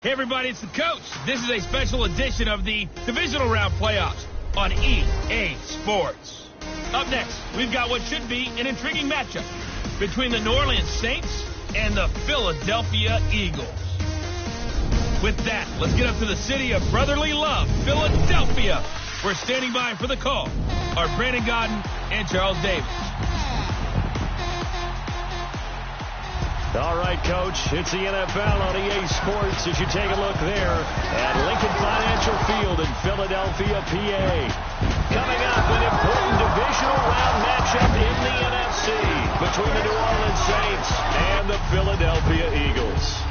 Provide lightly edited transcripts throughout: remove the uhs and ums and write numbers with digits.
Hey everybody, it's the coach. This is a special edition of the divisional round playoffs on EA Sports. Up next, we've got what should be an intriguing matchup between the New Orleans Saints and the Philadelphia Eagles. With that, let's get up to the city of brotherly love, Philadelphia. We're standing by for the call are Brandon Godden and Charles Davis. All right, Coach, it's the NFL on EA Sports as you take a look there at Lincoln Financial Field in Philadelphia, PA. Coming up, an important divisional round matchup in the NFC between the New Orleans Saints and the Philadelphia Eagles.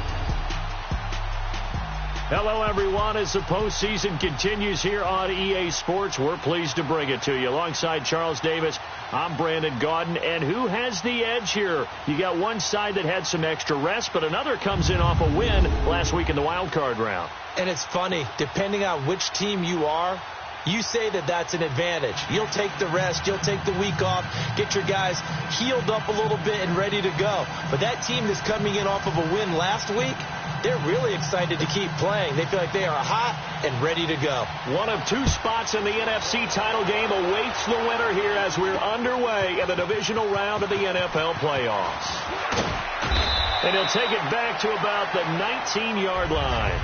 Hello, everyone. As the postseason continues here on EA Sports, we're pleased to bring it to you. Alongside Charles Davis, I'm Brandon Godden. And who has the edge here? You got one side that had some extra rest, but another comes in off a win last week in the wild card round. And it's funny, depending on which team you are, you say that that's an advantage. You'll take the rest. You'll take the week off. Get your guys healed up a little bit and ready to go. But that team that's coming in off of a win last week, they're really excited to keep playing. They feel like they are hot and ready to go. One of two spots in the NFC title game awaits the winner here as we're underway in the divisional round of the NFL playoffs. And he'll take it back to about the 19-yard line.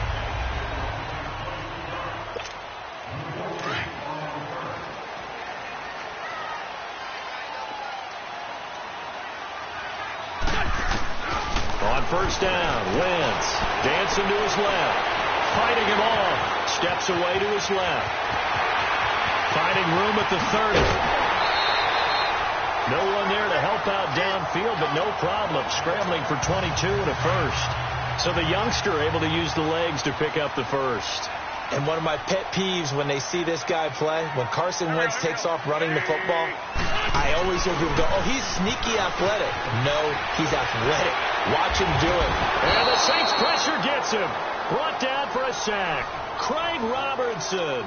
On first down, Wentz dancing to his left, fighting him off, steps away to his left, finding room at the 30. No one there to help out downfield, but no problem scrambling for 22 and a first. So the youngster able to use the legs to pick up the first. And one of my pet peeves when they see this guy play, when Carson Wentz takes off running the football, I always hear people go, oh, he's sneaky athletic. No, he's athletic. Watch him do it. And the Saints pressure gets him. Brought down for a sack. Craig Robertson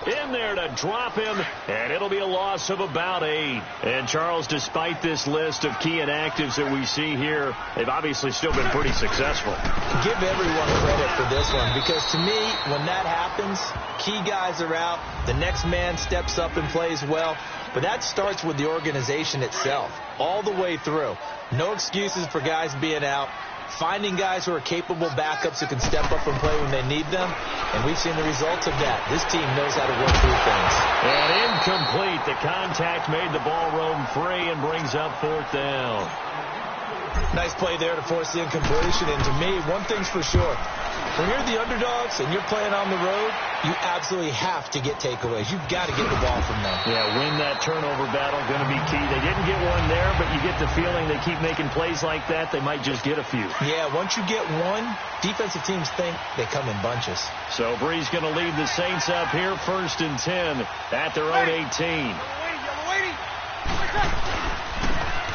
in there to drop him, and it'll be a loss of about 8. And Charles, despite this list of key inactives that we see here, they've obviously still been pretty successful. Give everyone credit for this one, because to me, when that happens, key guys are out, the next man steps up and plays well, but that starts with the organization itself, all the way through. No excuses for guys being out. Finding guys who are capable backups who can step up and play when they need them, and we've seen the results of that. This team knows how to work through things. And incomplete. The contact made the ball roam free and brings up fourth down. Nice play there to force the incompletion, and to me, one thing's for sure. When you're the underdogs and you're playing on the road, you absolutely have to get takeaways. You've got to get the ball from them. Yeah, win that turnover battle, going to be key. They didn't get one there, but you get the feeling they keep making plays like that, they might just get a few. Yeah, once you get one, defensive teams think they come in bunches. So Bree's going to lead the Saints up here, 1st and 10 at their own 18.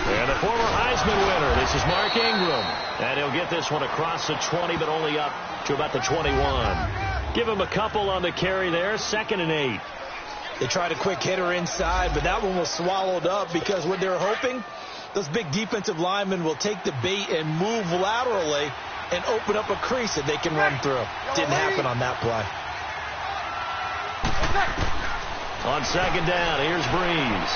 And the former Heisman winner, this is Mark Ingram. And he'll get this one across the 20, but only up to about the 21. Give him a couple on the carry there, 2nd and 8. They tried a quick hitter inside, but that one was swallowed up because what they're hoping, those big defensive linemen will take the bait and move laterally and open up a crease that they can run through. Didn't happen on that play. On 2nd down, here's Breeze.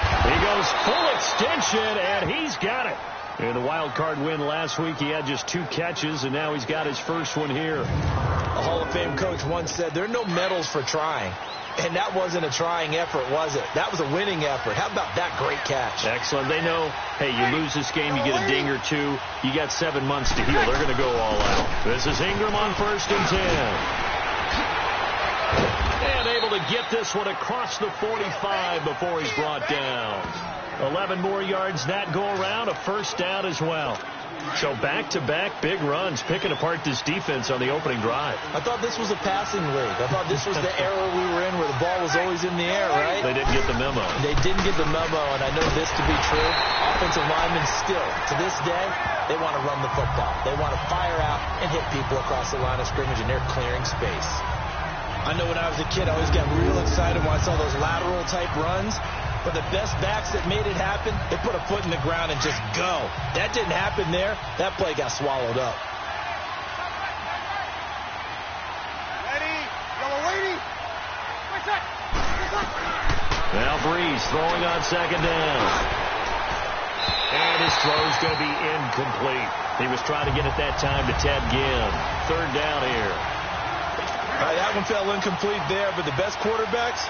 He goes full extension, and he's got it. In the wild card win last week, he had just 2 catches, and now he's got his first one here. A Hall of Fame coach once said, there are no medals for trying. And that wasn't a trying effort, was it? That was a winning effort. How about that great catch? Excellent. They know, hey, you lose this game, you get a ding or 2. You got 7 months to heal. They're going to go all out. This is Ingram on 1st and 10. And able to get this one across the 45 before he's brought down. 11 more yards that go around, a first down as well. So back-to-back big runs, picking apart this defense on the opening drive. I thought this was a passing league. I thought this was the era we were in where the ball was always in the air, right? They didn't get the memo. They didn't get the memo, and I know this to be true. Offensive linemen still, to this day, they want to run the football. They want to fire out and hit people across the line of scrimmage, and they're clearing space. I know when I was a kid, I always got real excited when I saw those lateral-type runs. But the best backs that made it happen, they put a foot in the ground and just go. That didn't happen there. That play got swallowed up. Breeze throwing on second down. And his throw's going to be incomplete. He was trying to get it that time to Ted Ginn. Third down here. All right, that one fell incomplete there, but the best quarterbacks,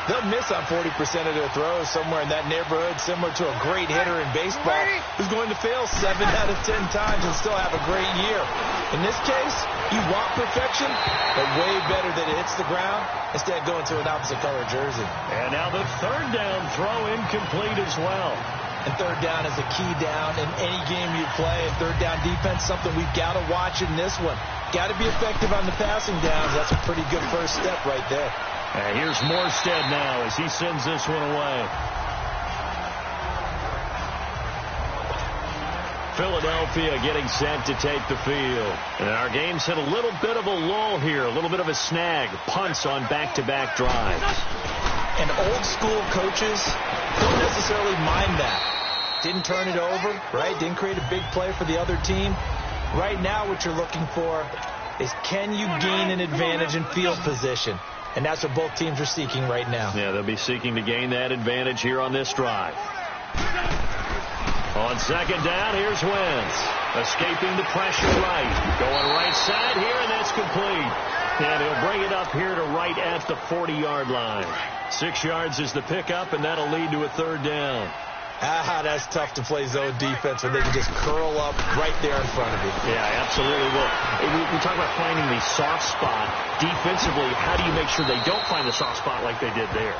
they'll miss on 40% of their throws somewhere in that neighborhood, similar to a great hitter in baseball who's going to fail 7 out of 10 times and still have a great year. In this case, you want perfection, but way better that it hits the ground instead of going to an opposite color jersey. And now the third down throw incomplete as well. And third down is a key down in any game you play. And third down defense, something we've got to watch in this one. Got to be effective on the passing downs. That's a pretty good first step right there. And here's Morstead now as he sends this one away. Philadelphia getting set to take the field. And our game's hit a little bit of a lull here, a little bit of a snag. Punts on back-to-back drives. And old school coaches don't necessarily mind that. Didn't turn it over, right? Didn't create a big play for the other team. Right now what you're looking for is, can you gain an advantage in field position? And that's what both teams are seeking right now. Yeah, they'll be seeking to gain that advantage here on this drive. On second down, here's Wentz. Escaping the pressure right. Going right side here, and that's complete. And he'll bring it up here to right at the 40-yard line. 6 yards is the pickup, and that'll lead to a third down. That's tough to play zone defense when they can just curl up right there in front of you. Yeah, absolutely. Well, we talk about finding the soft spot. Defensively, how do you make sure they don't find the soft spot like they did there?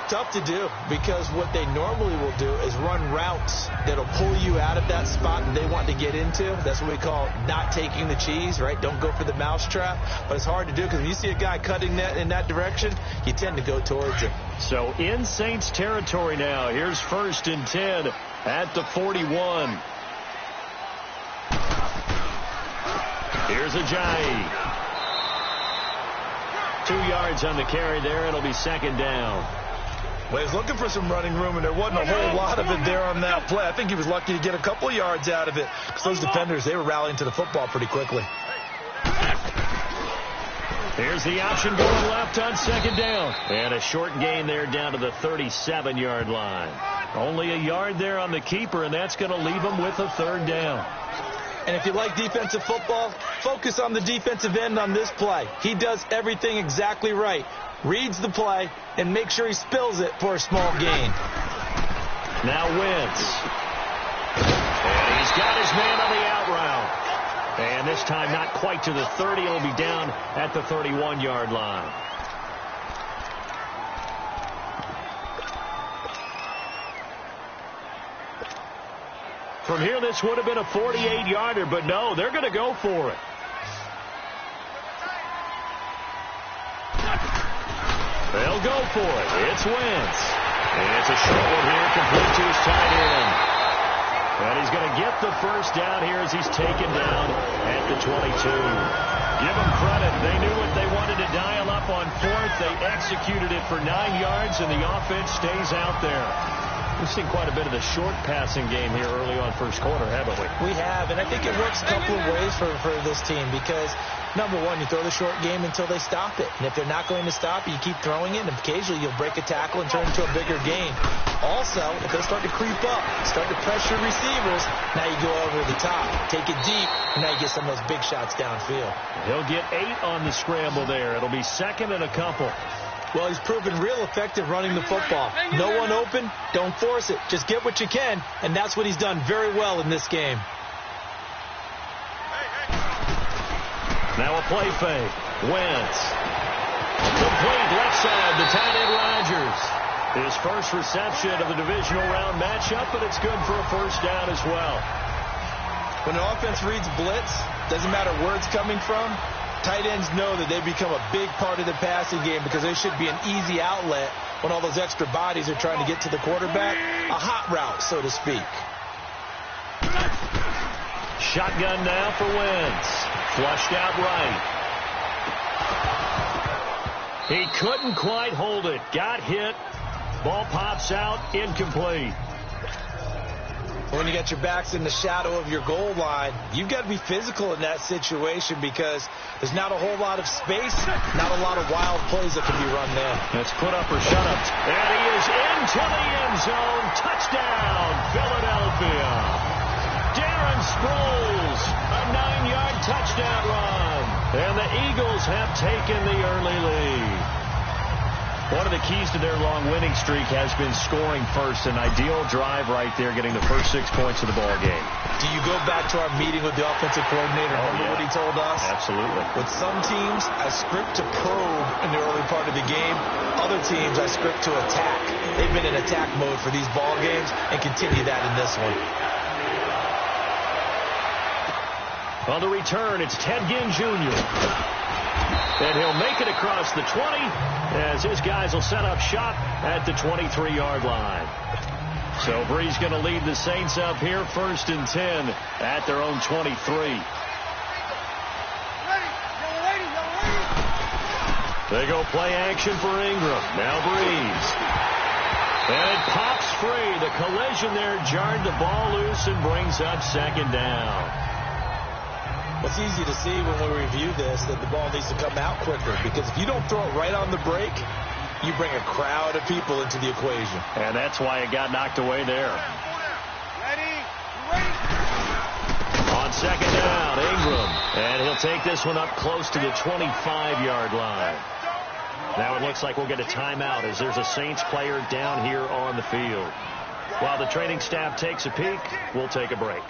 Tough to do, because what they normally will do is run routes that'll pull you out of that spot that they want to get into. That's what we call not taking the cheese, right? Don't go for the mousetrap. But it's hard to do, because when you see a guy cutting that in that direction, you tend to go towards him. So in Saints territory now. Here's 1st and 10 at the 41. Here's Ajayi. 2 yards on the carry there. It'll be second down. Well, he was looking for some running room, and there wasn't a whole lot of it there on that play. I think he was lucky to get a couple yards out of it, because those defenders, they were rallying to the football pretty quickly. Here's the option going left on second down. And a short gain there down to the 37-yard line. Only a yard there on the keeper, and that's going to leave him with a third down. And if you like defensive football, focus on the defensive end on this play. He does everything exactly right. Reads the play and makes sure he spills it for a small gain. Now Wentz. And he's got his man on the out route. And this time not quite to the 30. It'll be down at the 31-yard line. From here, this would have been a 48-yarder, but no, they're going to go for it. They'll go for it. It's Wentz. And it's a short one here, complete to his tight end. And he's going to get the first down here as he's taken down at the 22. Give them credit. They knew what they wanted to dial up on fourth. They executed it for 9 yards, and the offense stays out there. We've seen quite a bit of the short passing game here early on first quarter, haven't we? We have, and I think it works a couple of ways for this team, because, number one, you throw the short game until they stop it. And if they're not going to stop it, you keep throwing it, and occasionally you'll break a tackle and turn it into a bigger gain. Also, if they start to creep up, start to pressure receivers, now you go over the top, take it deep, and now you get some of those big shots downfield. He'll get 8 on the scramble there. It'll be second and a couple. Well, he's proven real effective running the football. No one open, don't force it. Just get what you can, and that's what he's done very well in this game. Now a play fake. Wentz. Complete left side to tight end Rodgers. His first reception of the divisional round matchup, but it's good for a first down as well. When an offense reads blitz, doesn't matter where it's coming from, tight ends know that they become a big part of the passing game, because they should be an easy outlet when all those extra bodies are trying to get to the quarterback. A hot route, so to speak. Shotgun now for Wentz. Flushed out right. He couldn't quite hold it. Got hit. Ball pops out. Incomplete. When you got your backs in the shadow of your goal line, you've got to be physical in that situation because there's not a whole lot of space, not a lot of wild plays that can be run there. Let's put up or shut up. And he is into the end zone. Touchdown, Philadelphia. Darren Sproles, a 9-yard touchdown run. And the Eagles have taken the early lead. One of the keys to their long winning streak has been scoring first. An ideal drive right there, getting the first 6 points of the ball game. Do you go back to our meeting with the offensive coordinator? Remember what he told us? Absolutely. With some teams, I script to probe in the early part of the game. Other teams, I script to attack. They've been in attack mode for these ball games and continue that in this one. On the return, it's Ted Ginn Jr. And he'll make it across the 20 as his guys will set up shop at the 23-yard line. So Bree's going to lead the Saints up here, 1st and 10 at their own 23. They go play action for Ingram. Now Breeze. And it pops free. The collision there jarred the ball loose and brings up 2nd down. It's easy to see when we review this that the ball needs to come out quicker because if you don't throw it right on the break, you bring a crowd of people into the equation. And that's why it got knocked away there. Ready? On 2nd down, Ingram. And he'll take this one up close to the 25-yard line. Now it looks like we'll get a timeout as there's a Saints player down here on the field. While the training staff takes a peek, we'll take a break.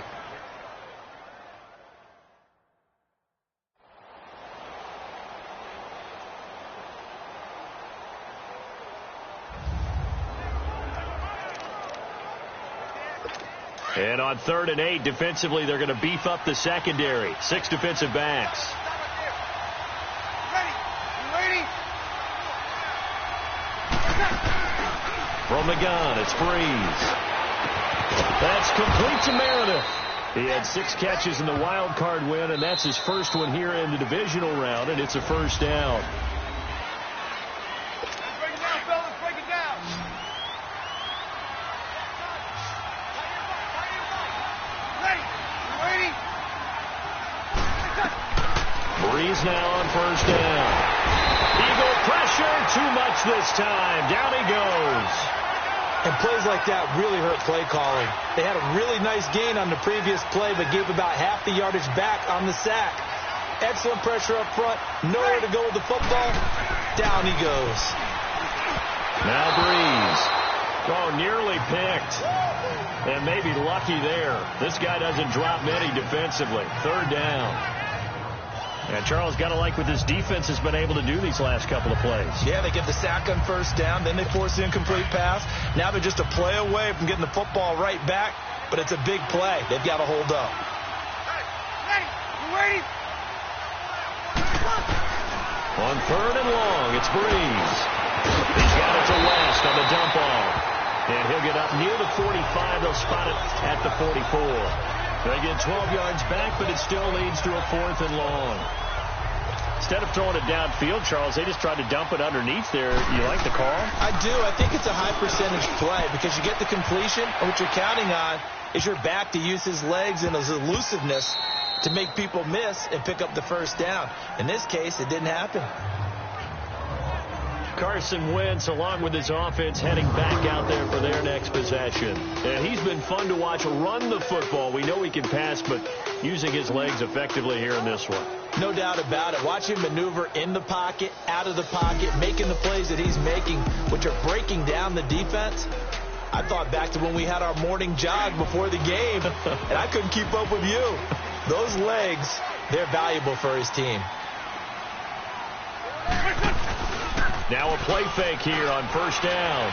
And on 3rd and 8, defensively, they're going to beef up the secondary. 6 defensive backs. Ready? From the gun, it's Breeze. That's complete to Meredith. He had 6 catches in the wild card win, and that's his first one here in the divisional round, and it's a 1st down. Break it down, fellas. Break it down. Ready? Breeze now on 1st down. Eagle pressure, too much this time. Down he goes. And plays like that really hurt play calling. They had a really nice gain on the previous play, but gave about half the yardage back on the sack. Excellent pressure up front. Nowhere to go with the football. Down he goes. Now Breeze. Oh, nearly picked. And maybe lucky there. This guy doesn't drop many defensively. 3rd down. And Charles, got to like what this defense has been able to do these last couple of plays. Yeah, they get the sack on 1st down. Then they force the incomplete pass. Now they're just a play away from getting the football right back. But it's a big play. They've got to hold up. Ready? On 3rd and long, it's Breeze. He's got it to West on the dump off. And he'll get up near the 45. They'll spot it at the 44. They get 12 yards back, but it still leads to a 4th and long. Instead of throwing it downfield, Charles, they just tried to dump it underneath there. You like the call? I do. I think it's a high percentage play because you get the completion, and what you're counting on is your back to use his legs and his elusiveness to make people miss and pick up the 1st down. In this case, it didn't happen. Carson Wentz, along with his offense, heading back out there for their next possession. And he's been fun to watch run the football. We know he can pass, but using his legs effectively here in this one. No doubt about it. Watch him maneuver in the pocket, out of the pocket, making the plays that he's making, which are breaking down the defense. I thought back to when we had our morning jog before the game, and I couldn't keep up with you. Those legs, they're valuable for his team. Now a play fake here on 1st down.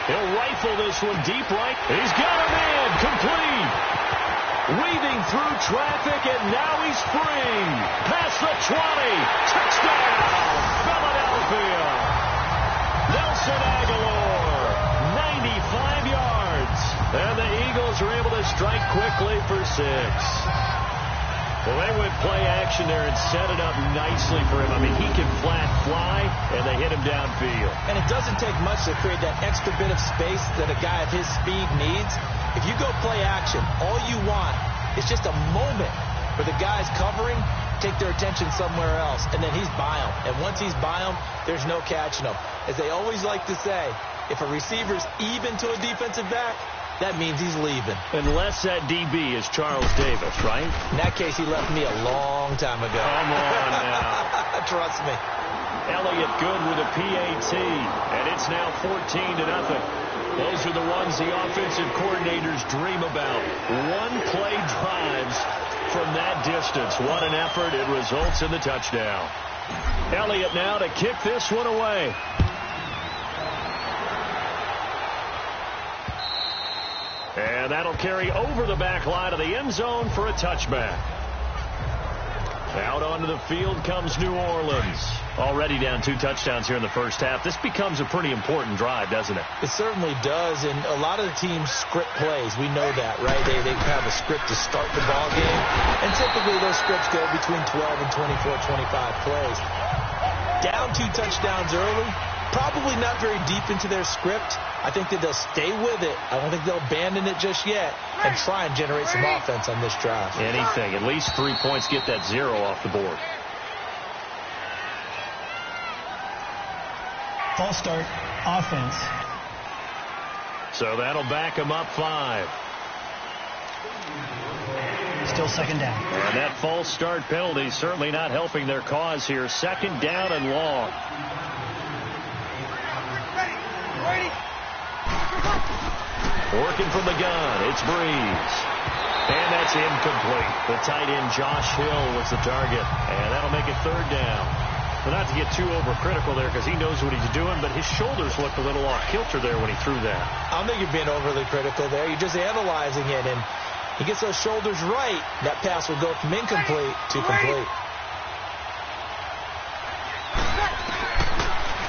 He'll rifle this one deep right. He's got him in. Complete. Weaving through traffic, and now he's free. Past the 20. Touchdown, Philadelphia. Nelson Aguilar, 95 yards. And the Eagles are able to strike quickly for 6. Well, they went play action there and set it up nicely for him. I mean, he can flat fly, and they hit him downfield. And it doesn't take much to create that extra bit of space that a guy of his speed needs. If you go play action, all you want is just a moment where the guys covering take their attention somewhere else, and then he's by them. And once he's by them, there's no catching him. As they always like to say, if a receiver's even to a defensive back, that means he's leaving. Unless that DB is Charles Davis, right? In that case, he left me a long time ago. Come on now. Trust me. Elliott good with a PAT, and it's now 14-0. Those are the ones the offensive coordinators dream about. One-play drives from that distance. What an effort. It results in the touchdown. Elliott now to kick this one away. And that'll carry over the back line of the end zone for a touchback. Out onto the field comes New Orleans. Already down 2 touchdowns here in the first half. This becomes a pretty important drive, doesn't it? It certainly does, and a lot of the teams script plays. We know that, right? They have a script to start the ball game, and typically those scripts go between 12 and 24, 25 plays. Down 2 touchdowns early, probably not very deep into their script. I think that they'll stay with it. I don't think they'll abandon it just yet and try and generate some offense on this drive. Anything. At least 3 points, get that 0 off the board. False start, offense. So that'll back them up 5. Still second down. And that false start penalty certainly not helping their cause here. Second down and long. Ready. Working from the gun, it's Breeze. And that's incomplete. The tight end Josh Hill was the target. And that'll make it 3rd down. Well, not to get too overcritical there because he knows what he's doing, but his shoulders looked a little off kilter there when he threw that. I don't think you're being overly critical there. You're just analyzing it, and he gets those shoulders right. That pass will go from incomplete to complete.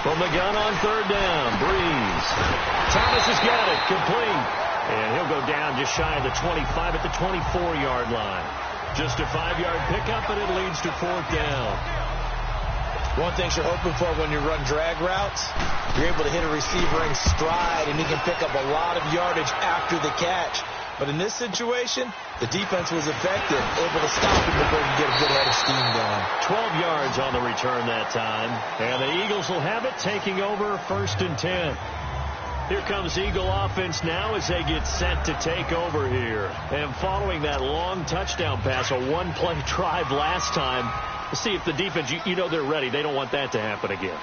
From the gun on 3rd down, Breeze. Thomas has got it, complete. And he'll go down just shy of the 25 at the 24-yard line. Just a 5-yard pickup, and it leads to 4th down. One thing you're hoping for when you run drag routes, you're able to hit a receiver in stride, and he can pick up a lot of yardage after the catch. But in this situation, the defense was effective, able to stop him before he could get a good head of steam going. 12 yards on the return that time. And the Eagles will have it, taking over 1st and 10. Here comes Eagle offense now as they get set to take over here. And following that long touchdown pass, a one-play drive last time, let's see if the defense, you know they're ready. They don't want that to happen again.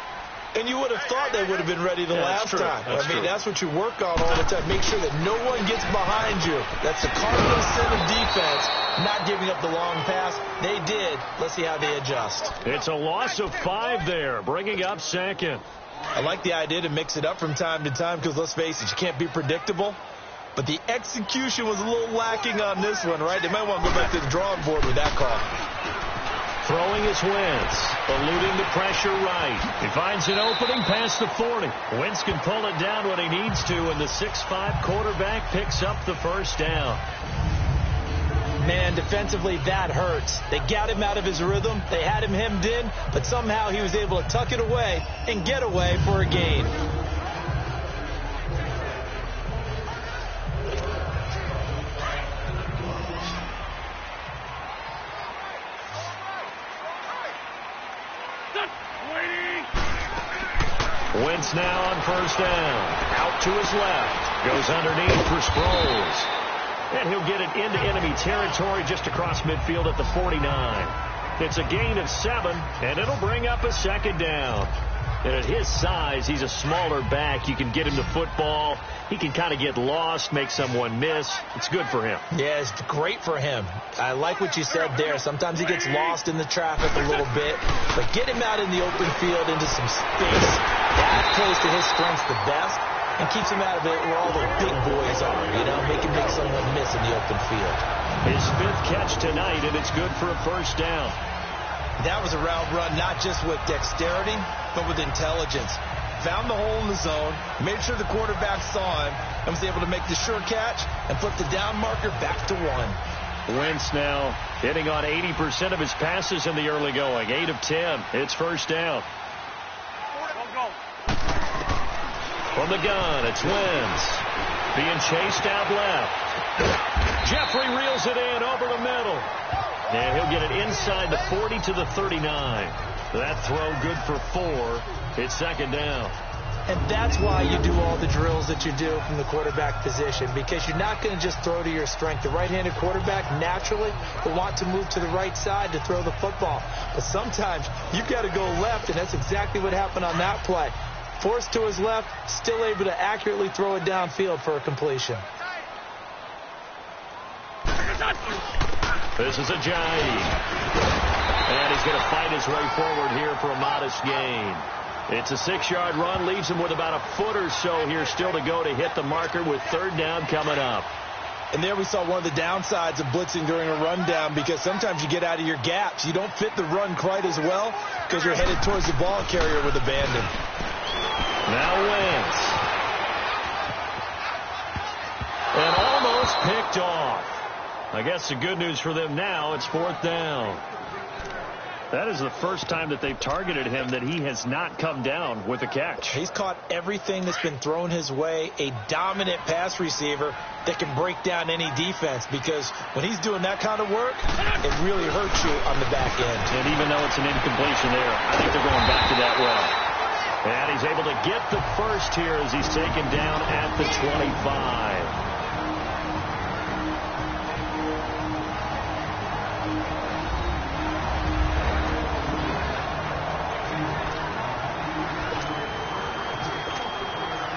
And you would have thought they would have been ready the last time. I mean, that's what you work on all the time. Make sure that no one gets behind you. That's the cardinal sin of defense, not giving up the long pass. They did. Let's see how they adjust. It's a loss of 5 there, bringing up 2nd. I like the idea to mix it up from time to time because, let's face it, you can't be predictable. But the execution was a little lacking on this one, right? They might want to go back to the drawing board with that call. Throwing is Wentz, eluding the pressure right. He finds an opening past the 40. Wentz can pull it down when he needs to, and the 6'5" quarterback picks up the 1st down. Man, defensively, that hurts. They got him out of his rhythm. They had him hemmed in, but somehow he was able to tuck it away and get away for a gain. Wentz now on 1st down. Out to his left. Goes underneath for Sproles. And he'll get it into enemy territory just across midfield at the 49. It's a gain of 7, and it'll bring up a 2nd down. And at his size, he's a smaller back. You can get him the football. He can kind of get lost, make someone miss. It's good for him. Yeah, it's great for him. I like what you said there. Sometimes he gets lost in the traffic a little bit. But get him out in the open field into some space. That plays to his strengths the best and keeps him out of it where all the big boys are. You know, make him make someone miss in the open field. His 5th catch tonight, and it's good for a 1st down. That was a route run not just with dexterity, but with intelligence. Found the hole in the zone, made sure the quarterback saw him, and was able to make the sure catch and flip the down marker back to 1. Wentz now hitting on 80% of his passes in the early going. 8 of 10. It's 1st down. From the gun, it's Wentz. Being chased out left. Jeffrey reels it in over the middle. And he'll get it inside the 40 to the 39. That throw good for 4. It's second down. And that's why you do all the drills that you do from the quarterback position, because you're not going to just throw to your strength. The right-handed quarterback naturally will want to move to the right side to throw the football. But sometimes you've got to go left, and that's exactly what happened on that play. Forced to his left, still able to accurately throw it downfield for a completion. This is Ajayi. And he's going to fight his way forward here for a modest gain. It's a 6-yard run, leaves him with about a foot or so here still to go to hit the marker with third down coming up. And there we saw one of the downsides of blitzing during a rundown, because sometimes you get out of your gaps. You don't fit the run quite as well because you're headed towards the ball carrier with abandon. Now Wentz. And almost picked off. I guess the good news for them now, it's fourth down. That is the first time that they've targeted him that he has not come down with a catch. He's caught everything that's been thrown his way. A dominant pass receiver that can break down any defense, because when he's doing that kind of work, it really hurts you on the back end. And even though it's an incompletion there, I think they're going back to that well. And he's able to get the first here as he's taken down at the 25.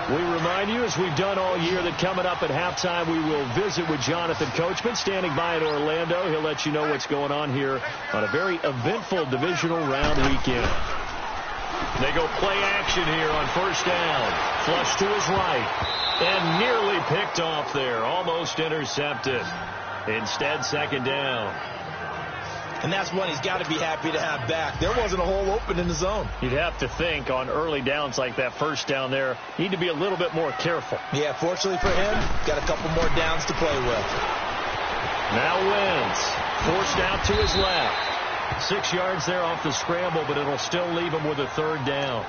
We remind you, as we've done all year, that coming up at halftime, we will visit with Jonathan Coachman, standing by in Orlando. He'll let you know what's going on here on a very eventful divisional round weekend. They go play action here on first down. Flush to his right. And nearly picked off there. Almost intercepted. Instead, second down. And that's one he's got to be happy to have back. There wasn't a hole open in the zone. You'd have to think on early downs like that first down there, need to be a little bit more careful. Yeah, fortunately for him, got a couple more downs to play with. Now Wentz, forced out to his left. 6 yards there off the scramble, but it'll still leave him with a third down.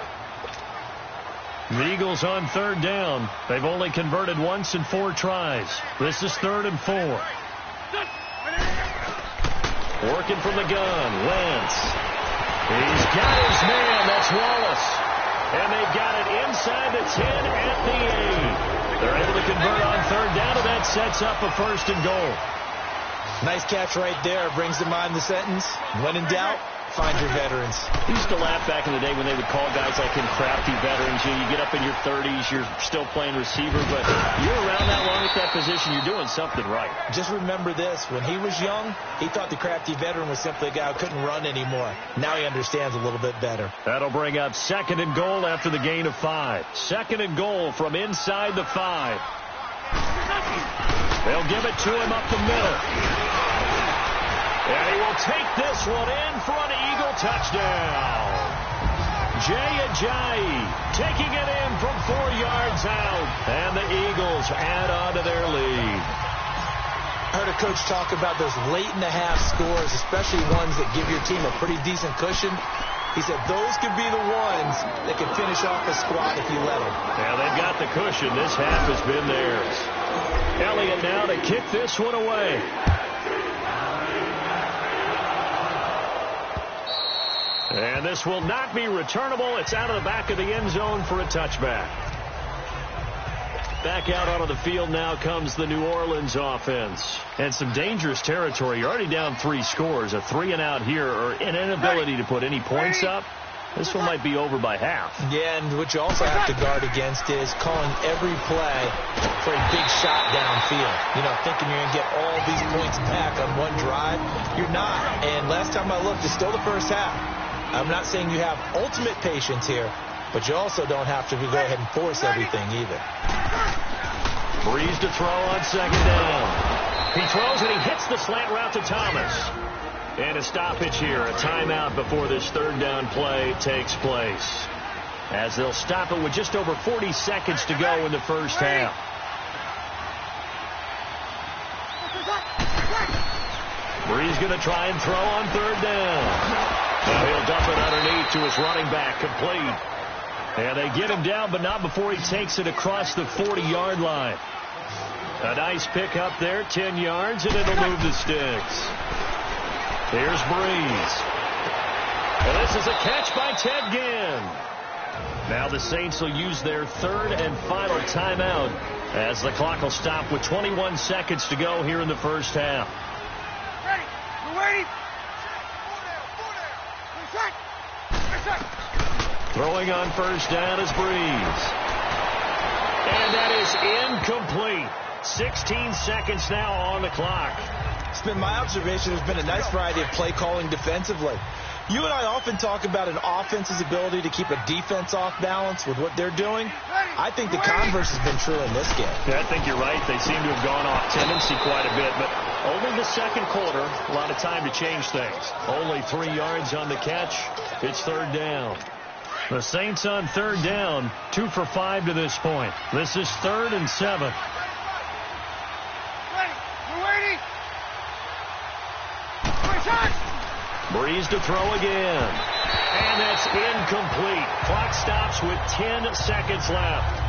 The Eagles on third down. They've only converted once in 4 tries. This is 3rd and 4. Working from the gun, Wentz. He's got his man, that's Wallace. And they've got it inside the 10 at the 8. They're able to convert on third down, and that sets up a 1st and goal. Nice catch right there. Brings to mind the sentence, when in doubt, find your veterans. I used to laugh back in the day when they would call guys like him crafty veterans. You get up in your 30s, you're still playing receiver, but you're around that long at that position, you're doing something right. Just remember this. When he was young, he thought the crafty veteran was simply a guy who couldn't run anymore. Now he understands a little bit better. That'll bring up 2nd and goal after the gain of 5. 2nd and goal from inside the 5. They'll give it to him up the middle. And he will take this one in for an Eagle touchdown. Ajayi taking it in from 4 yards out. And the Eagles add on to their lead. I heard a coach talk about those late-in-the-half scores, especially ones that give your team a pretty decent cushion. He said those could be the ones that can finish off a squad if you let them. Yeah, they've got the cushion. This half has been theirs. Elliott now to kick this one away. And this will not be returnable. It's out of the back of the end zone for a touchback. Back out onto the field now comes the New Orleans offense. And some dangerous territory. You're already down 3 scores. A 3-and-out here, or an inability to put any points up. This one might be over by half. Yeah, and what you also have to guard against is calling every play for a big shot downfield. You know, thinking you're going to get all these points back on one drive. You're not. And last time I looked, it's still the first half. I'm not saying you have ultimate patience here, but you also don't have to go ahead and force everything either. Breeze to throw on 2nd down. He throws and he hits the slant route to Thomas. And a stoppage here, a timeout before this 3rd down play takes place. As they'll stop it with just over 40 seconds to go in the first half. Breeze going to try and throw on 3rd down. Now he'll dump it underneath to his running back, complete. And they get him down, but not before he takes it across the 40-yard line. A nice pick up there, 10 yards, and it'll move the sticks. Here's Breeze. And this is a catch by Ted Ginn. Now the Saints will use their third and final timeout as the clock will stop with 21 seconds to go here in the first half. Ready. We're waiting. Throwing on first down is Breeze. And that is incomplete. 16 seconds now on the clock. It's been my observation there's been a nice variety of play calling defensively. You and I often talk about an offense's ability to keep a defense off balance with what they're doing. I think the converse has been true in this game. Yeah, I think you're right. They seem to have gone off tendency quite a bit, but only the second quarter, a lot of time to change things. Only 3 yards on the catch. It's third down. The Saints on third down, 2 for 5 to this point. This is 3rd and 7. Breeze to throw again. And that's incomplete. Clock stops with 10 seconds left.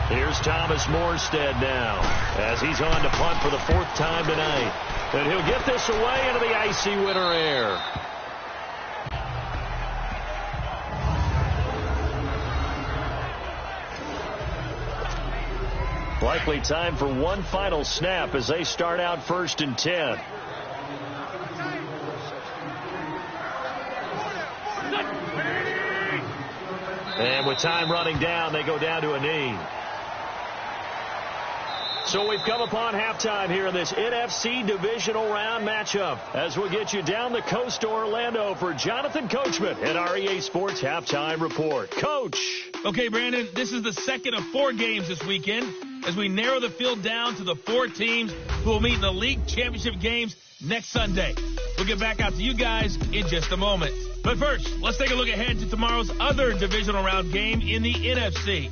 Here's Thomas Morstead now as he's on to punt for the 4th time tonight. And he'll get this away into the icy winter air. Likely time for one final snap as they start out 1st and 10. And with time running down, they go down to a knee. So we've come upon halftime here in this NFC divisional round matchup as we'll get you down the coast to Orlando for Jonathan Coachman at our EA Sports Halftime Report. Coach. Okay, Brandon, this is the second of 4 games this weekend as we narrow the field down to the 4 teams who will meet in the league championship games next Sunday. We'll get back out to you guys in just a moment. But first, let's take a look ahead to tomorrow's other divisional round game in the NFC.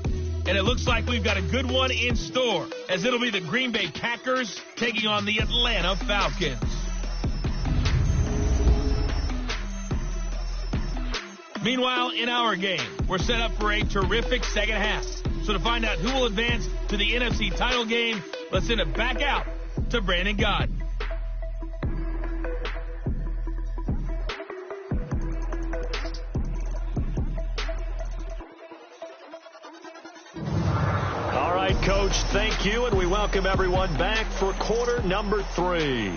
And it looks like we've got a good one in store, as it'll be the Green Bay Packers taking on the Atlanta Falcons. Meanwhile, in our game, we're set up for a terrific second half. So to find out who will advance to the NFC title game, let's send it back out to Brandon Godden. All right, Coach, thank you, and we welcome everyone back for quarter number 3.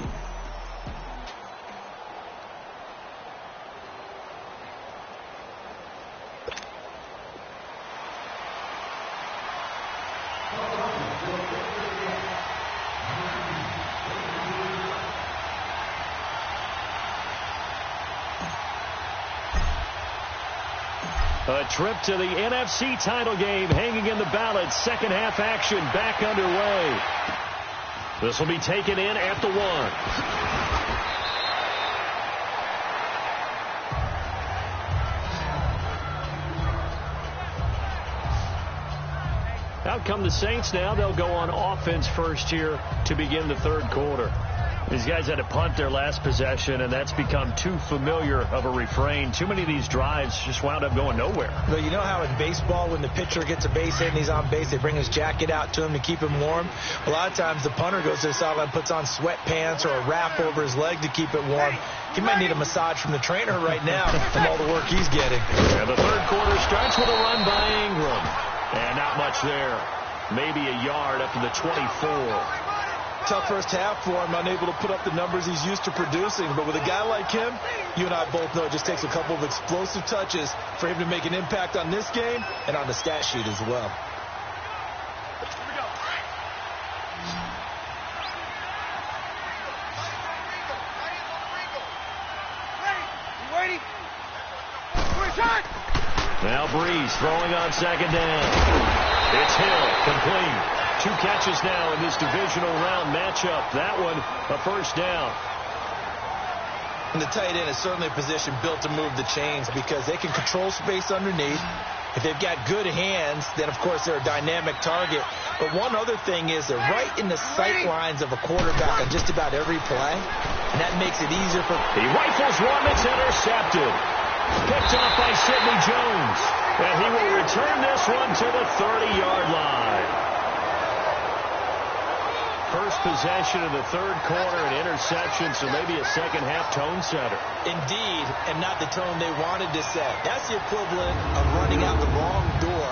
A trip to the NFC title game hanging in the balance. Second half action back underway. This will be taken in at the 1. Out come the Saints now. They'll go on offense first here to begin the third quarter. These guys had to punt their last possession, and that's become too familiar of a refrain. Too many of these drives just wound up going nowhere. Well, you know how in baseball, when the pitcher gets a base hit and he's on base, they bring his jacket out to him to keep him warm? A lot of times the punter goes to the sideline, puts on sweatpants or a wrap over his leg to keep it warm. He might need a massage from the trainer right now from all the work he's getting. And the third quarter starts with a run by Ingram. And not much there. Maybe a yard up to the 24. Tough first half for him, unable to put up the numbers he's used to producing. But with a guy like him, you and I both know it just takes a couple of explosive touches for him to make an impact on this game and on the stat sheet as well. Now Breeze throwing on second down. It's Hill, complete. 2 catches now in this divisional round matchup. That one, a first down. And the tight end is certainly a position built to move the chains because they can control space underneath. If they've got good hands, then, of course, they're a dynamic target. But one other thing is they're right in the sight lines of a quarterback on just about every play. And that makes it easier for... He rifles one. It's intercepted. Picked off by Sidney Jones. And he will return this one to the 30-yard line. First possession of the third quarter, an interception, so maybe a second-half tone setter. Indeed, and not the tone they wanted to set. That's the equivalent of running out the wrong door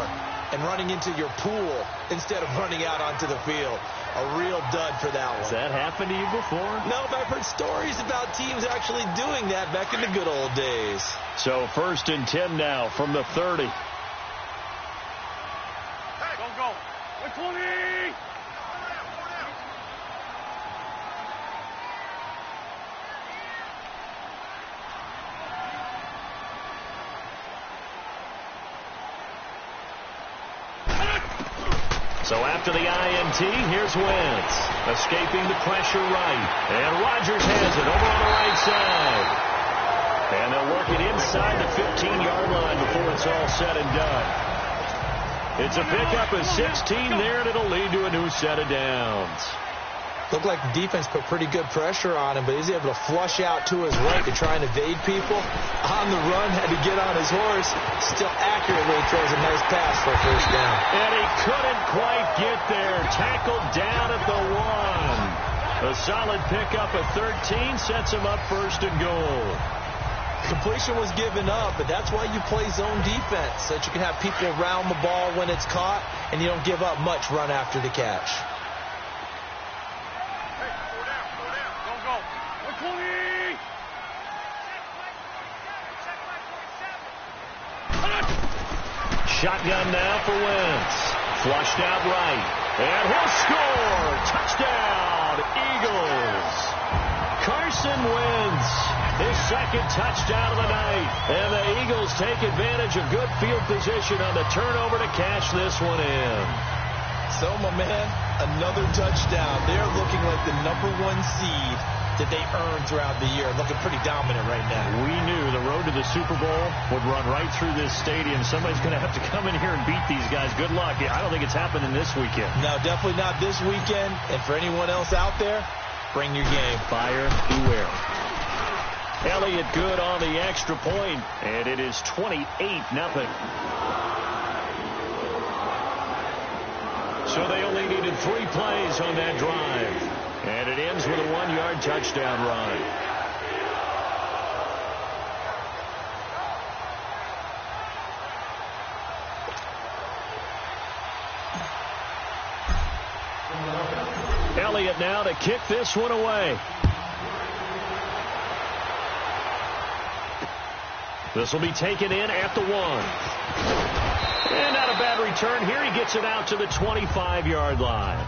and running into your pool instead of running out onto the field. A real dud for that one. Has that happened to you before? No, but I've heard stories about teams actually doing that back in the good old days. So 1st and 10 now from the 30. Hey, go. 120. So after the INT, here's Wentz. Escaping the pressure right. And Rodgers has it over on the right side. And they'll work it inside the 15-yard line before it's all said and done. It's a pickup of 16 there, and it'll lead to a new set of downs. Looked like the defense put pretty good pressure on him, but he's able to flush out to his right to try and evade people. On the run, had to get on his horse. Still accurately throws a nice pass for a first down. And he couldn't quite get there. Tackled down at the 1. A solid pickup of 13 sets him up 1st and goal. Completion was given up, but that's why you play zone defense, so that you can have people around the ball when it's caught, and you don't give up much run after the catch. Shotgun now for Wentz. Flushed out right. And he'll score. Touchdown, Eagles. Carson Wentz, his second touchdown of the night. And the Eagles take advantage of good field position on the turnover to cash this one in. So, my man, another touchdown. They're looking like the #1 seed that they earned throughout the year. Looking pretty dominant right now. We knew the road to the Super Bowl would run right through this stadium. Somebody's going to have to come in here and beat these guys. Good luck. I don't think it's happening this weekend. No, definitely not this weekend. And for anyone else out there, bring your game. Fire, beware. Elliott good on the extra point, and it is 28-0. So they only needed 3 plays on that drive. And it ends with a 1-yard touchdown run. Elliott now to kick this one away. This will be taken in at the 1. And not a bad return here. He gets it out to the 25-yard line.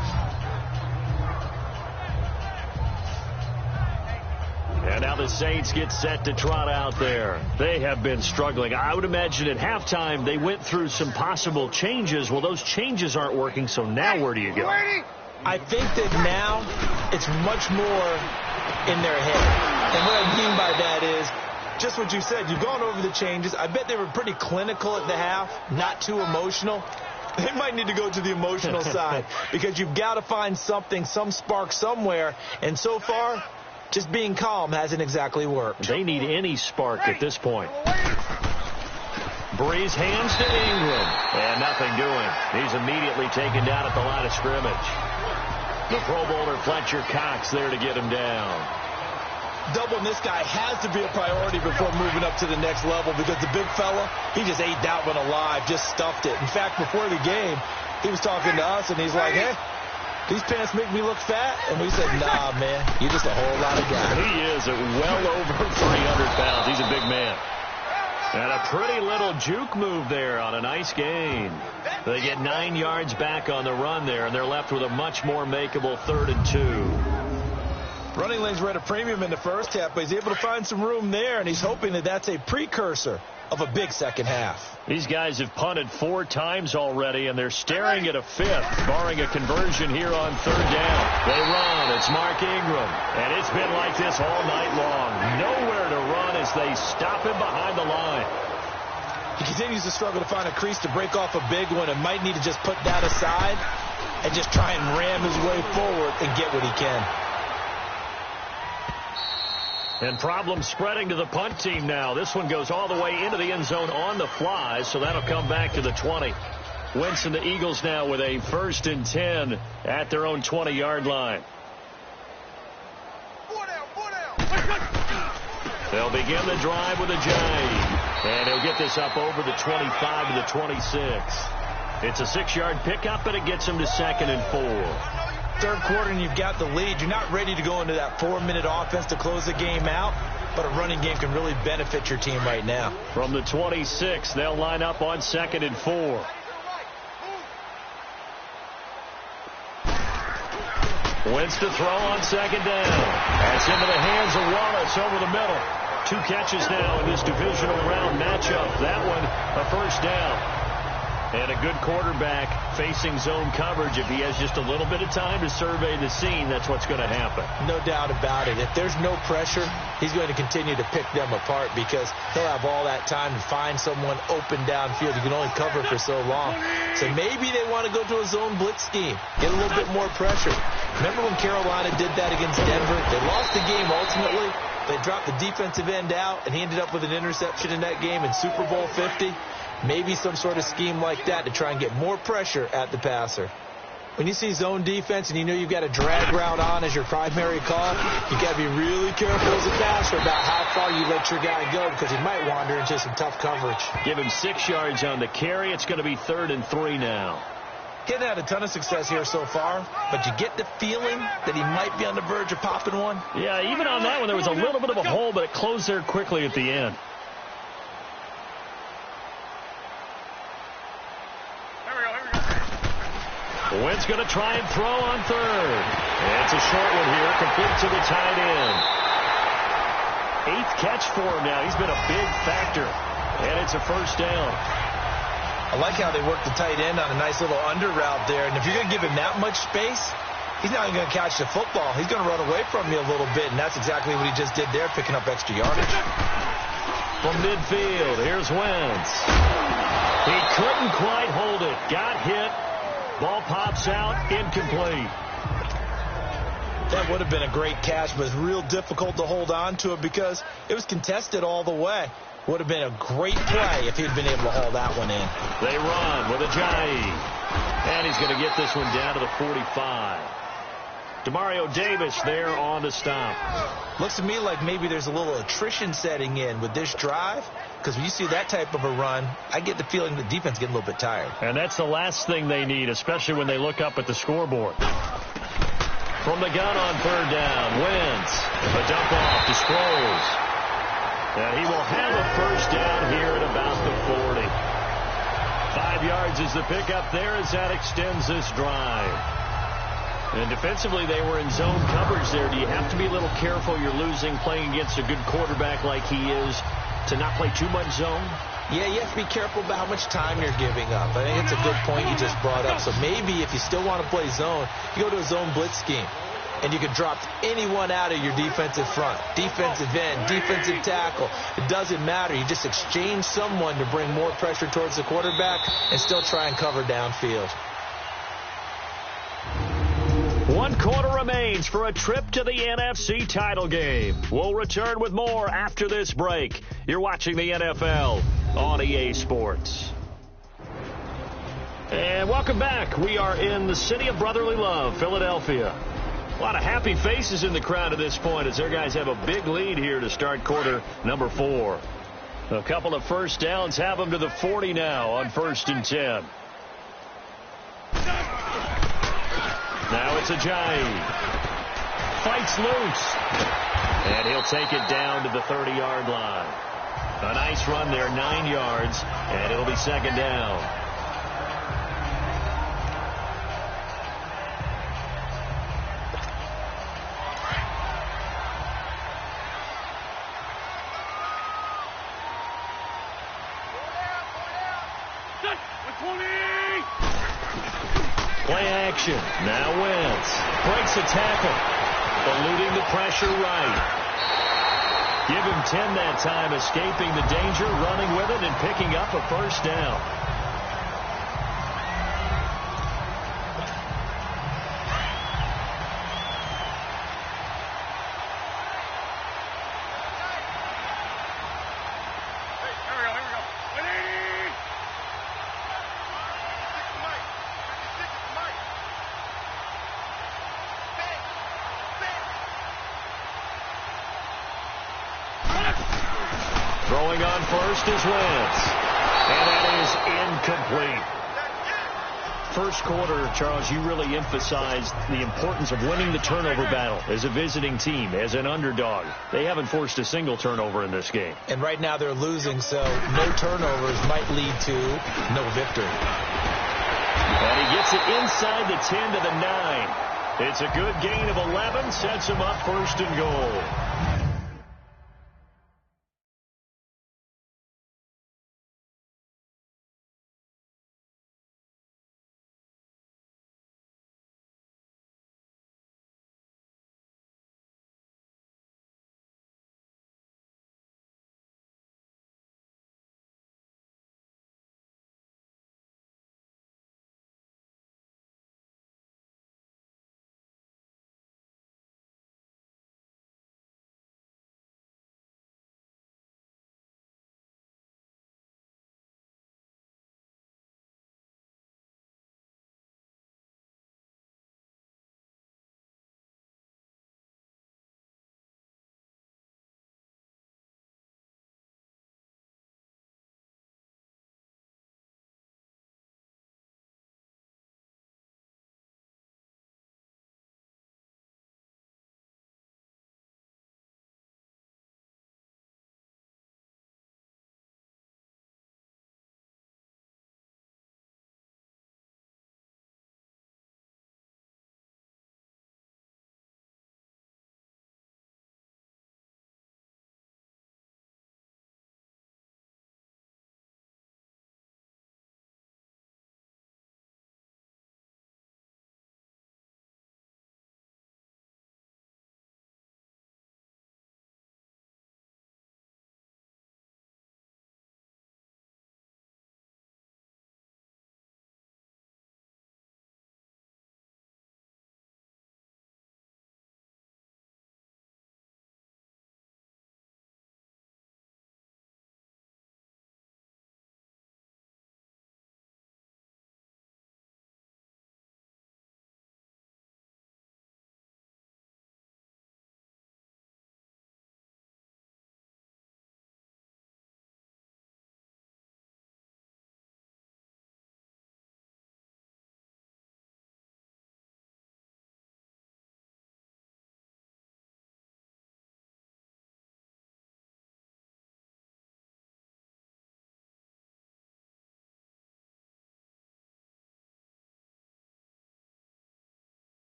And now the Saints get set to trot out there. They have been struggling. I would imagine at halftime they went through some possible changes. Well, those changes aren't working, so now where do you go? I think that now it's much more in their head. And what I mean by that is just what you said. You've gone over the changes. I bet they were pretty clinical at the half, not too emotional. They might need to go to the emotional side because you've got to find something, some spark somewhere. And so far, just being calm hasn't exactly worked. They need any spark at this point. Breeze hands to Ingram. And nothing doing. He's immediately taken down at the line of scrimmage. The Pro Bowler Fletcher Cox there to get him down. Doubling this guy has to be a priority before moving up to the next level because the big fella, he just ate that one alive, just stuffed it. In fact, before the game, he was talking to us, and he's like, hey, these pants make me look fat? And we said, nah, man, you're just a whole lot of guy. He is at well over 300 pounds. He's a big man. And a pretty little juke move there on a nice gain. They get 9 yards back on the run there, and they're left with a much more makeable 3rd and 2. Running lanes were at a premium in the first half, but he's able to find some room there, and he's hoping that that's a precursor of a big second half. These guys have punted 4 times already, and they're staring at a 5th, barring a conversion here on 3rd down. They run. It's Mark Ingram, and it's been like this all night long. Nowhere to run as they stop him behind the line. He continues to struggle to find a crease to break off a big one and might need to just put that aside and just try and ram his way forward and get what he can. And problems spreading to the punt team now. This one goes all the way into the end zone on the fly, so that'll come back to the 20. Wentz and the Eagles now with a 1st and 10 at their own 20-yard line. They'll begin the drive with a jive. And he'll get this up over the 25 to the 26. It's a 6-yard pickup, and it gets him to 2nd and 4. Third quarter and you've got the lead. You're not ready to go into that 4-minute offense to close the game out, but a running game can really benefit your team right now. From the 26, they'll line up on 2nd and 4. Wentz to throw on 2nd down. That's into the hands of Wallace over the middle. 2 catches now in this divisional round matchup. That one a 1st down. And a good quarterback facing zone coverage. If he has just a little bit of time to survey the scene, that's what's going to happen. No doubt about it. If there's no pressure, he's going to continue to pick them apart because he'll have all that time to find someone open downfield. You can only cover for so long. So maybe they want to go to a zone blitz scheme, get a little bit more pressure. Remember when Carolina did that against Denver? They lost the game ultimately. They dropped the defensive end out, and he ended up with an interception in that game in Super Bowl 50. Maybe some sort of scheme like that to try and get more pressure at the passer. When you see zone defense and you know you've got a drag route on as your primary call, you got to be really careful as a passer about how far you let your guy go because he might wander into some tough coverage. Give him 6 yards on the carry. It's going to be 3rd and 3 now. He hasn't had a ton of success here so far, but you get the feeling that he might be on the verge of popping one. Yeah, even on that one, there was a little bit of a hole, but it closed there quickly at the end. Wentz going to try and throw on 3rd. And it's a short one here, complete to the tight end. 8th catch for him now. He's been a big factor. And it's a 1st down. I like how they work the tight end on a nice little under route there. And if you're going to give him that much space, he's not even going to catch the football. He's going to run away from you a little bit, and that's exactly what he just did there, picking up extra yardage. From midfield, here's Wentz. He couldn't quite hold it. Got hit. Ball pops out, incomplete. That would have been a great catch, but it's real difficult to hold on to it because it was contested all the way. Would have been a great play if he'd been able to haul that one in. They run with a jive. And he's going to get this one down to the 45. Demario Davis there on the stop. Looks to me like maybe there's a little attrition setting in with this drive. Because when you see that type of a run, I get the feeling the defense getting a little bit tired. And that's the last thing they need, especially when they look up at the scoreboard. From the gun on 3rd down, Wentz. A dump off to Sproles. And he will have a 1st down here at about the 40. 5 yards is the pickup there as that extends this drive. And defensively, they were in zone coverage there. Do you have to be a little careful? You're losing playing against a good quarterback like he is to not play too much zone? Yeah, you have to be careful about how much time you're giving up. I think it's a good point you just brought up. So maybe if you still want to play zone, you go to a zone blitz scheme. And you can drop anyone out of your defensive front, defensive end, defensive tackle. It doesn't matter. You just exchange someone to bring more pressure towards the quarterback and still try and cover downfield. 1 quarter remains for a trip to the NFC title game. We'll return with more after this break. You're watching the NFL on EA Sports. And welcome back. We are in the city of brotherly love, Philadelphia. A lot of happy faces in the crowd at this point as their guys have a big lead here to start quarter number 4. A couple of 1st downs have them to the 40 now on 1st and 10. Now it's a jive. Fights loose. And he'll take it down to the 30-yard line. A nice run there, 9 yards, and it'll be 2nd down. Play action. Now Wentz breaks a tackle. Eluding the pressure right. Give him 10 that time, escaping the danger, running with it, and picking up a 1st down. Throwing on first is Wentz. And that is incomplete. First quarter, Charles, you really emphasized the importance of winning the turnover battle as a visiting team, as an underdog. They haven't forced a single turnover in this game. And right now they're losing, so no turnovers might lead to no victory. And he gets it inside the 10 to the 9. It's a good gain of 11, sets him up first and goal.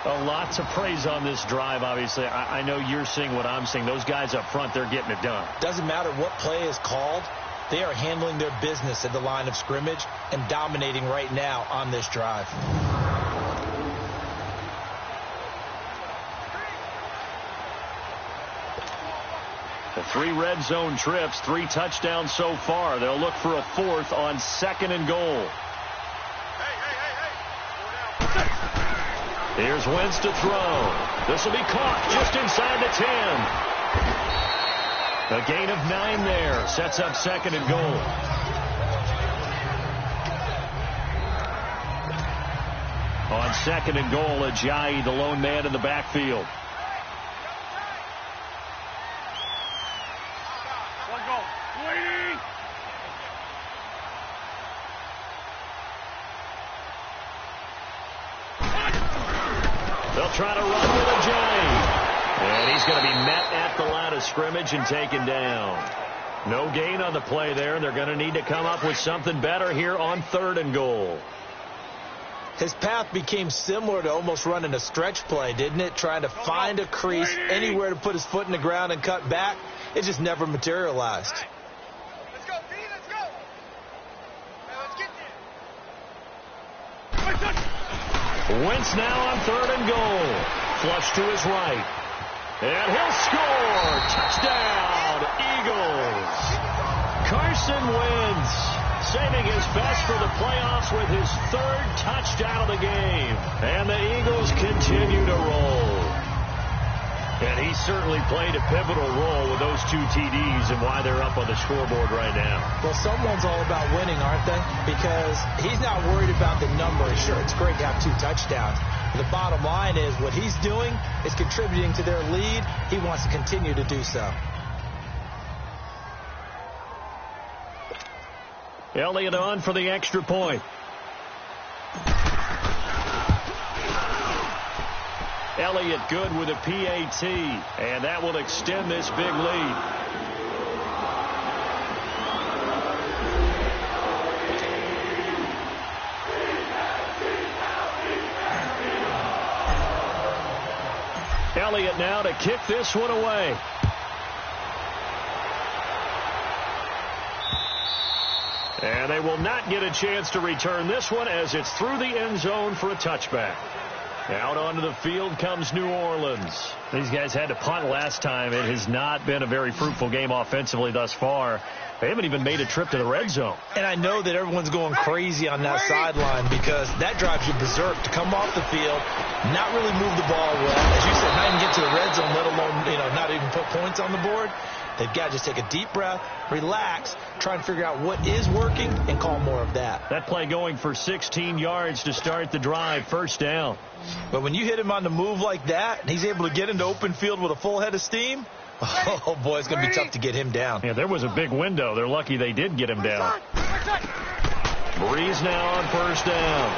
A lot to praise on this drive, obviously. I know you're seeing what I'm seeing. Those guys up front, they're getting it done. Doesn't matter what play is called. They are handling their business at the line of scrimmage and dominating right now on this drive. The 3 red zone trips, 3 touchdowns so far. They'll look for a 4th on 2nd and goal. Here's Wentz to throw. This will be caught just inside the 10. A gain of 9 there. Sets up 2nd and goal. On 2nd and goal, Ajayi, the lone man in the backfield. Trying to run with Ajayi. And he's going to be met at the line of scrimmage and taken down. No gain on the play there. They're going to need to come up with something better here on 3rd and goal. His path became similar to almost running a stretch play, didn't it? Trying to find a crease, anywhere to put his foot in the ground and cut back. It just never materialized. Let's go, D, let's go. Let's get there. Wentz now on 3rd and goal. Flush to his right. And he'll score. Touchdown, Eagles. Carson Wentz saving his best for the playoffs with his 3rd touchdown of the game. And the Eagles continue to roll. And he certainly played a pivotal role with those 2 TDs and why they're up on the scoreboard right now. Well, someone's all about winning, aren't they? Because he's not worried about the number. Sure, it's great to have 2 touchdowns. The bottom line is what he's doing is contributing to their lead. He wants to continue to do so. Elliott on for the extra point. Elliott good with a PAT, and that will extend this big lead. Elliott now to kick this one away. And they will not get a chance to return this one as it's through the end zone for a touchback. Out onto the field comes New Orleans. These guys had to punt last time. It has not been a very fruitful game offensively thus far. They haven't even made a trip to the red zone. And I know that everyone's going crazy on that sideline because that drives you berserk to come off the field, not really move the ball well. As you said, not even get to the red zone, let alone, not even put points on the board. They've got to just take a deep breath, relax, try and figure out what is working, and call more of that. That play going for 16 yards to start the drive, first down. But when you hit him on the move like that, and he's able to get into open field with a full head of steam, oh, boy, it's going to be tough to get him down. Yeah, there was a big window. They're lucky they did get him down. Breeze now on first down.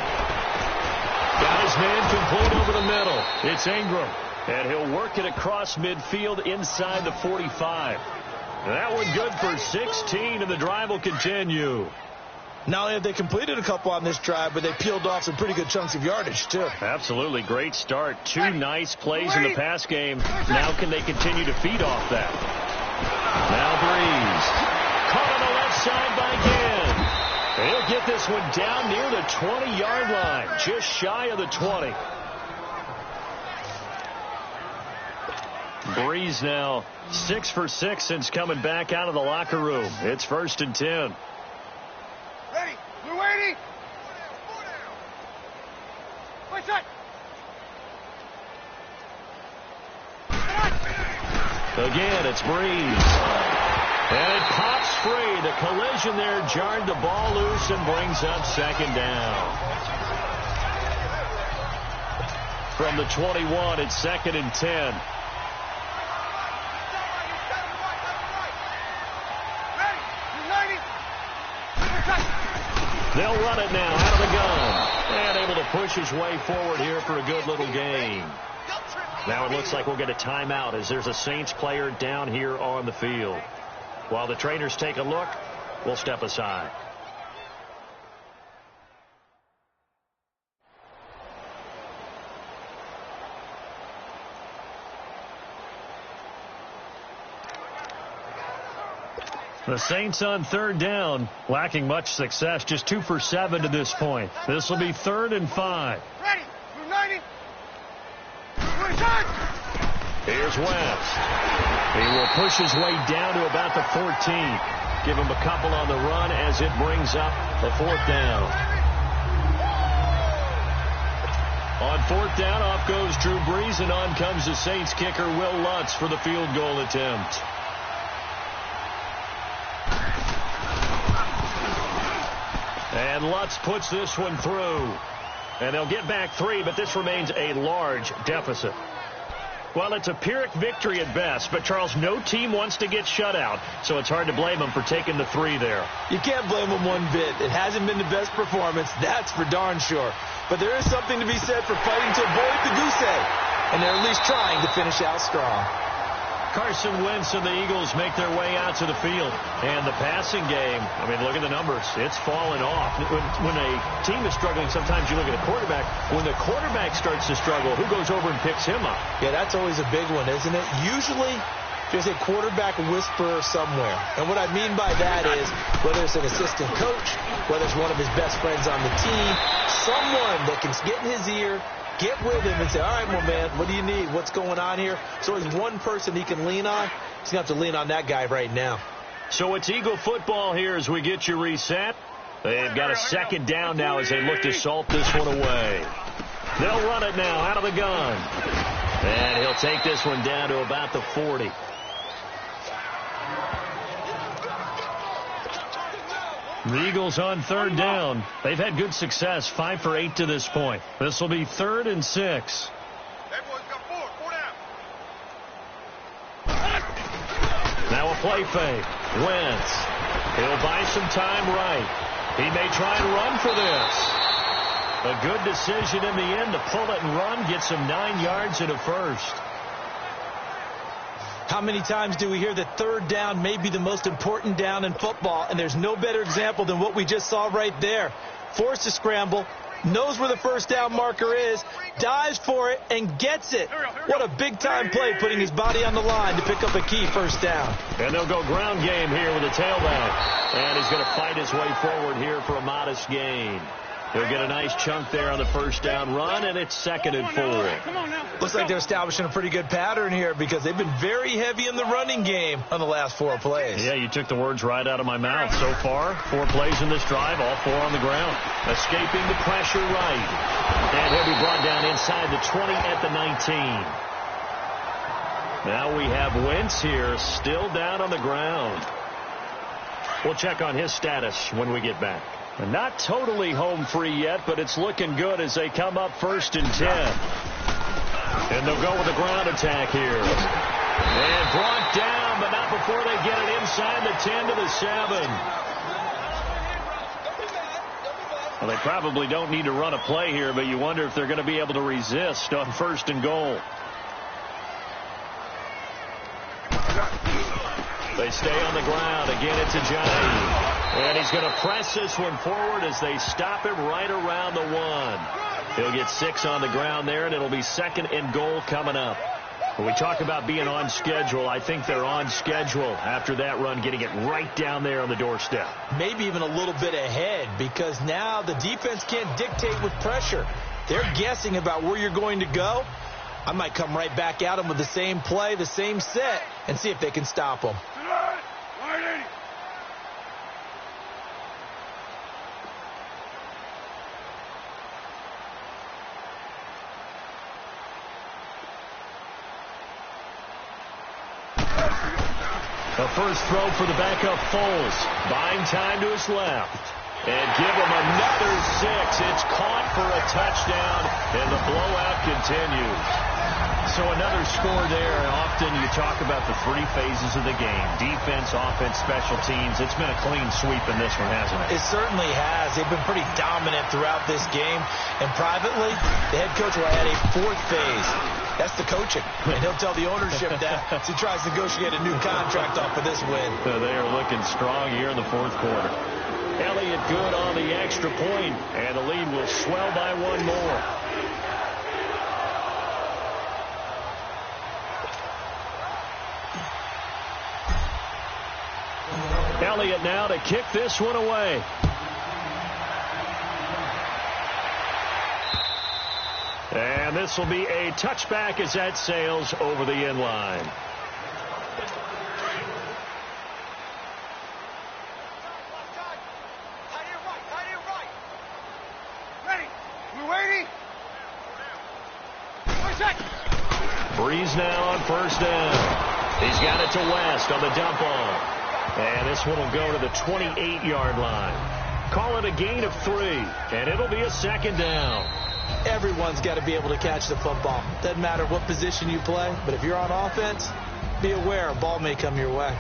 Got his man complete over the middle. It's Ingram. And he'll work it across midfield inside the 45. That one good for 16, and the drive will continue. Not only have they completed a couple on this drive, but they peeled off some pretty good chunks of yardage, too. Absolutely. Great start. 2 nice plays in the pass game. Now can they continue to feed off that? Now Breeze. Caught on the left side by Ginn. He'll get this one down near the 20-yard line. Just shy of the 20. Breeze now 6 for 6 since coming back out of the locker room. It's 1st and 10. Ready. We're waiting. What's that? Again, it's Breeze. And it pops free. The collision there jarred the ball loose and brings up 2nd down. From the 21, it's 2nd and 10. They'll run it now out of the gun. And able to push his way forward here for a good little gain. Now it looks like we'll get a timeout as there's a Saints player down here on the field. While the trainers take a look, we'll step aside. The Saints on 3rd down, lacking much success, just 2 for 7 to this point. This will be 3rd and 5. Ready. We're 90. Here's West. He will push his way down to about the 14. Give him a couple on the run as it brings up the 4th down. On 4th down, off goes Drew Brees, and on comes the Saints kicker, Will Lutz, for the field goal attempt. And Lutz puts this one through. And they'll get back 3, but this remains a large deficit. Well, it's a Pyrrhic victory at best, but, Charles, no team wants to get shut out, so it's hard to blame them for taking the 3 there. You can't blame them one bit. It hasn't been the best performance, that's for darn sure. But there is something to be said for fighting to avoid the goose egg, and they're at least trying to finish out strong. Carson Wentz and the Eagles make their way out to the field. And the passing game, I mean, look at the numbers. It's fallen off. When a team is struggling, sometimes you look at the quarterback. When the quarterback starts to struggle, who goes over and picks him up? Yeah, that's always a big one, isn't it? Usually, there's a quarterback whisperer somewhere. And what I mean by that is, whether it's an assistant coach, whether it's one of his best friends on the team, someone that can get in his ear, get with him and say, all right, my man, what do you need? What's going on here? So there's one person he can lean on. He's going to have to lean on that guy right now. So it's Eagle football here as we get you reset. They've got a 2nd down now as they look to salt this one away. They'll run it now out of the gun. And he'll take this one down to about the 40. The Eagles on third down. They've had good success, 5 for 8 to this point. This will be 3rd and 6. Now a play fake. Wentz. He'll buy some time right. He may try and run for this. A good decision in the end to pull it and run. Get some 9 yards and a first. How many times do we hear that third down may be the most important down in football, and there's no better example than what we just saw right there. Forced to scramble, knows where the first down marker is, dives for it, and gets it. What a big-time play, putting his body on the line to pick up a key first down. And they'll go ground game here with a tailback. And he's going to fight his way forward here for a modest gain. He'll get a nice chunk there on the first down run, and it's 2nd and 4. Looks like they're establishing a pretty good pattern here because they've been very heavy in the running game on the last 4 plays. Yeah, you took the words right out of my mouth. So far, 4 plays in this drive, all 4 on the ground. Escaping the pressure right. And he'll be brought down inside the 20 at the 19. Now we have Wentz here, still down on the ground. We'll check on his status when we get back. Not totally home free yet, but it's looking good as they come up 1st and 10. And they'll go with a ground attack here. And brought down, but not before they get it inside the 10 to the 7. Well, they probably don't need to run a play here, but you wonder if they're going to be able to resist on 1st and goal. They stay on the ground. Again, it's Ajayi. And he's going to press this one forward as they stop him right around the 1. He'll get 6 on the ground there, and it'll be 2nd and goal coming up. When we talk about being on schedule, I think they're on schedule after that run, getting it right down there on the doorstep. Maybe even a little bit ahead, because now the defense can't dictate with pressure. They're guessing about where you're going to go. I might come right back at them with the same play, the same set, and see if they can stop them. The first throw for the backup Foles. Buying time to his left. And give him another 6. It's caught for a touchdown, and the blowout continues. So another score there. Often you talk about the 3 phases of the game. Defense, offense, special teams. It's been a clean sweep in this one, hasn't it? It certainly has. They've been pretty dominant throughout this game. And privately, the head coach will add a 4th phase. That's the coaching. And he'll tell the ownership that as he tries to negotiate a new contract off of this win. They are looking strong here in the 4th quarter. Elliott good on the extra point, and the lead will swell by 1 more. Elliott now to kick this one away. And this will be a touchback as that sails over the end line. Breeze now on 1st down. He's got it to West on the dump off. And this one will go to the 28-yard line. Call it a gain of 3, and it'll be a 2nd down. Everyone's got to be able to catch the football. Doesn't matter what position you play, but if you're on offense, be aware a ball may come your way.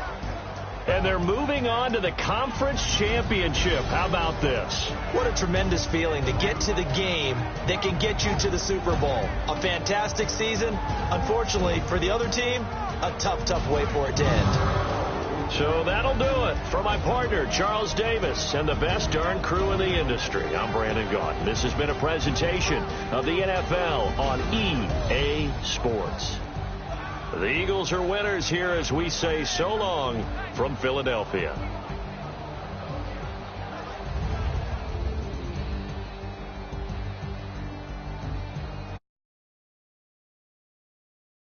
And they're moving on to the conference championship. How about this? What a tremendous feeling to get to the game that can get you to the Super Bowl. A fantastic season. Unfortunately, for the other team, a tough way for it to end. So that'll do it. For my partner, Charles Davis, and the best darn crew in the industry, I'm Brandon Gaughan. This has been a presentation of the NFL on EA Sports. The Eagles are winners here as we say so long from Philadelphia.